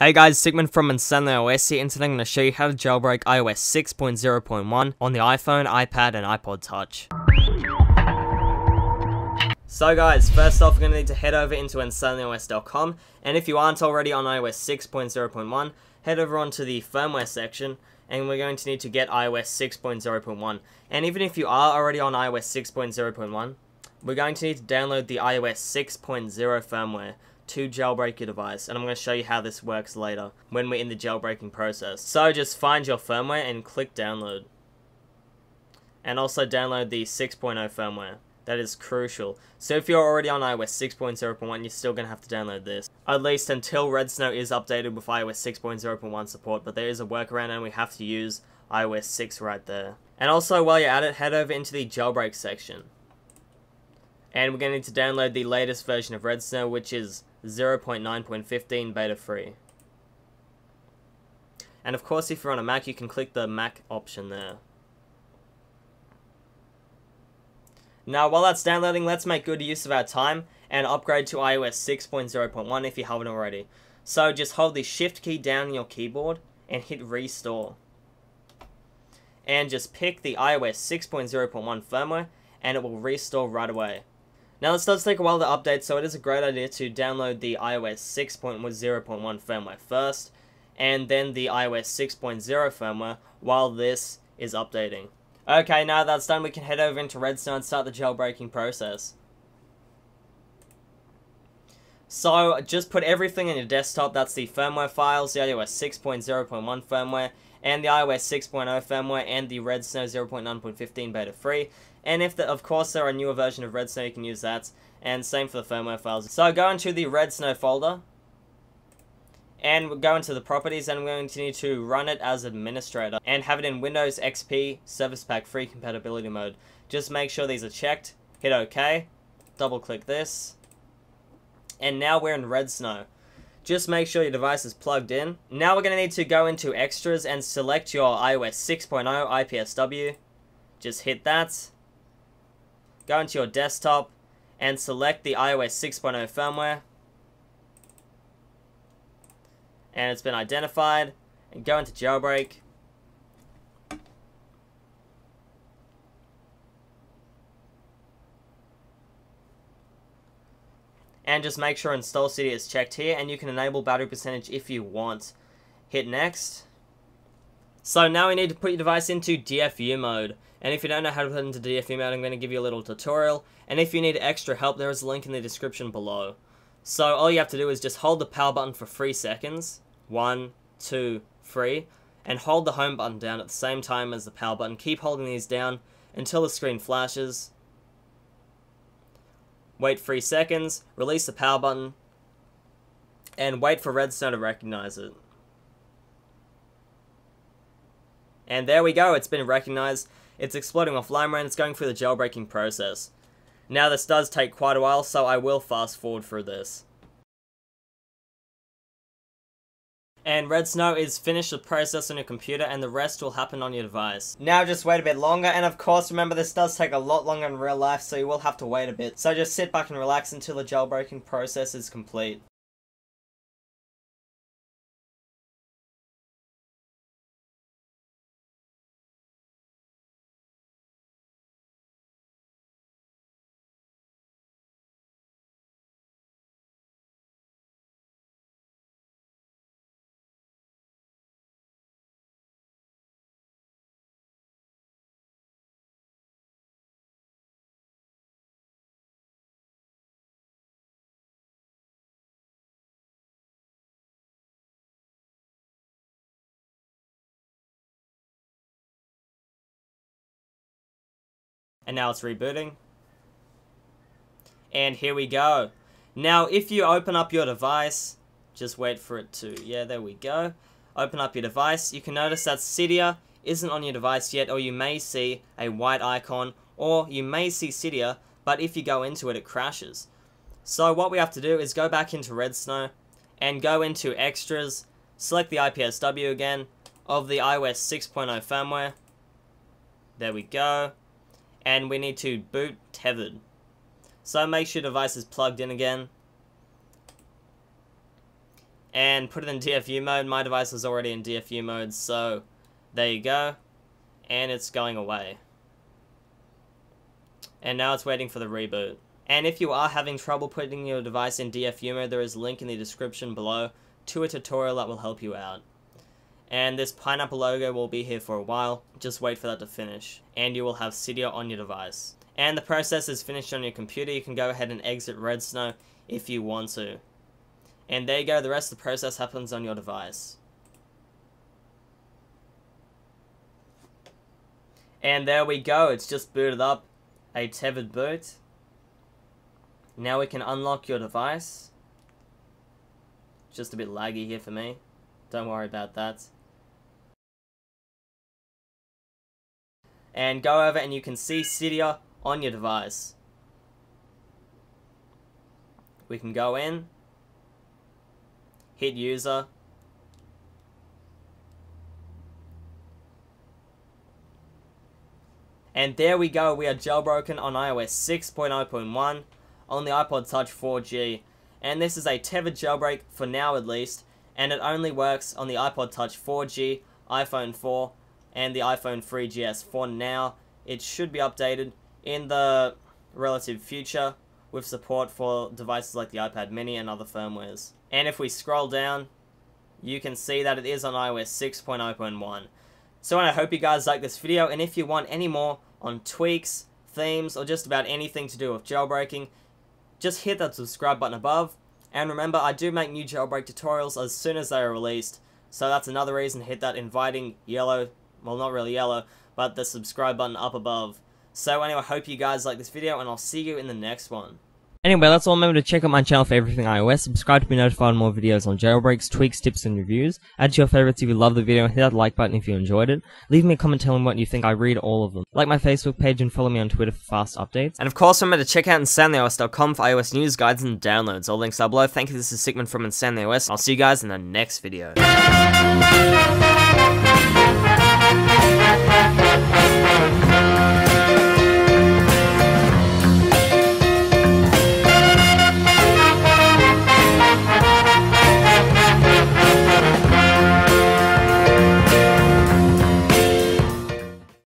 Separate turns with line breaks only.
Hey guys, Sigmund from Install Cydia here, and today I'm going to show you how to jailbreak iOS 6.0.1 on the iPhone, iPad, and iPod Touch. So guys, first off, we're going to need to head over into InstallCydia.com, and if you aren't already on iOS 6.0.1, head over onto the firmware section, and we're going to need to get iOS 6.0.1. And even if you are already on iOS 6.0.1, we're going to need to download the iOS 6.0 firmware to jailbreak your device, and I'm going to show you how this works later when we're in the jailbreaking process. So just find your firmware and click download, and also download the 6.0 firmware. That is crucial. So if you're already on iOS 6.0.1, you're still going to have to download this, at least until Redsn0w is updated with iOS 6.0.1 support, but there is a workaround and we have to use iOS 6 right there. And also while you're at it, head over into the jailbreak section, and we're going to need to download the latest version of Redsn0w, which is 0.9.15 beta free. And of course, if you're on a Mac, you can click the Mac option there. Now while that's downloading, let's make good use of our time and upgrade to iOS 6.0.1 if you haven't already. So just hold the shift key down on your keyboard and hit restore, and just pick the iOS 6.0.1 firmware and it will restore right away. Now this does take a while to update, so it is a great idea to download the iOS 6.0.1 firmware first, and then the iOS 6.0 firmware while this is updating. Okay, now that's done, we can head over into Redsn0w and start the jailbreaking process. So just put everything in your desktop. That's the firmware files, the iOS 6.0.1 firmware, and the iOS 6.0 firmware, and the Redsn0w 0.9.15 beta free. And if, of course, there are a newer version of Redsn0w, you can use that. And same for the firmware files. So go into the Redsn0w folder, and we'll go into the properties, and we're going to need to run it as administrator and have it in Windows XP Service Pack Free compatibility mode. Just make sure these are checked. Hit OK. Double click this. And now we're in Redsn0w. Just make sure your device is plugged in. Now we're going to need to go into extras and select your iOS 6.0 IPSW. Just hit that. Go into your desktop and select the iOS 6.0 firmware. And it's been identified. And go into jailbreak. And just make sure Install Cydia is checked here, and you can enable battery percentage if you want. Hit next. So now we need to put your device into DFU mode. And if you don't know how to put it into DFU mode, I'm going to give you a little tutorial. And if you need extra help, there is a link in the description below. So all you have to do is just hold the power button for 3 seconds. 1, 2, 3. And hold the home button down at the same time as the power button. Keep holding these down until the screen flashes. Wait 3 seconds, release the power button, and wait for Redsn0w to recognize it. And there we go, it's been recognized. It's exploding offline and it's going through the jailbreaking process. Now this does take quite a while, so I will fast forward through this. And Redsn0w is finished the process on your computer, and the rest will happen on your device. Now just wait a bit longer, and of course remember this does take a lot longer in real life, so you will have to wait a bit. So just sit back and relax until the jailbreaking process is complete. And now it's rebooting. And here we go. Now if you open up your device, just wait for it to, yeah, there we go. Open up your device, you can notice that Cydia isn't on your device yet, or you may see a white icon, or you may see Cydia, but if you go into it, it crashes. So what we have to do is go back into Redsn0w and go into extras, select the IPSW again of the iOS 6.0 firmware. There we go. And we need to boot tethered. So make sure your device is plugged in again. and put it in DFU mode. My device was already in DFU mode, so there you go. And it's going away. And now it's waiting for the reboot. And if you are having trouble putting your device in DFU mode, there is a link in the description below to a tutorial that will help you out. And this pineapple logo will be here for a while, just wait for that to finish, and you will have Cydia on your device. And the process is finished on your computer. You can go ahead and exit Redsn0w if you want to. And there you go, the rest of the process happens on your device. And there we go, it's just booted up, a tethered boot. Now we can unlock your device. Just a bit laggy here for me, don't worry about that. And go over and you can see Cydia on your device. We can go in, hit user, and there we go, we are jailbroken on iOS 6.0.1 on the iPod Touch 4G, and this is a tethered jailbreak for now at least, and it only works on the iPod Touch 4G, iPhone 4, and the iPhone 3GS for now. It should be updated in the relative future with support for devices like the iPad mini and other firmwares. And if we scroll down, you can see that it is on iOS 6.0.1. So I hope you guys like this video, and if you want any more on tweaks, themes, or just about anything to do with jailbreaking, just hit that subscribe button above. And remember, I do make new jailbreak tutorials as soon as they are released, so that's another reason to hit that inviting yellow, well, not really yellow, but the subscribe button up above. So anyway, I hope you guys like this video, and I'll see you in the next one. Anyway, that's all. Remember to check out my channel for everything iOS, subscribe to be notified on more videos on jailbreaks, tweaks, tips, and reviews. Add to your favorites if you love the video, hit that like button if you enjoyed it. Leave me a comment telling me what you think, I read all of them. Like my Facebook page and follow me on Twitter for fast updates. And of course, remember to check out InstallCydia.com for iOS news, guides, and downloads. All links are below. Thank you, this is Sigmund from InstallCydia, and I'll see you guys in the next video.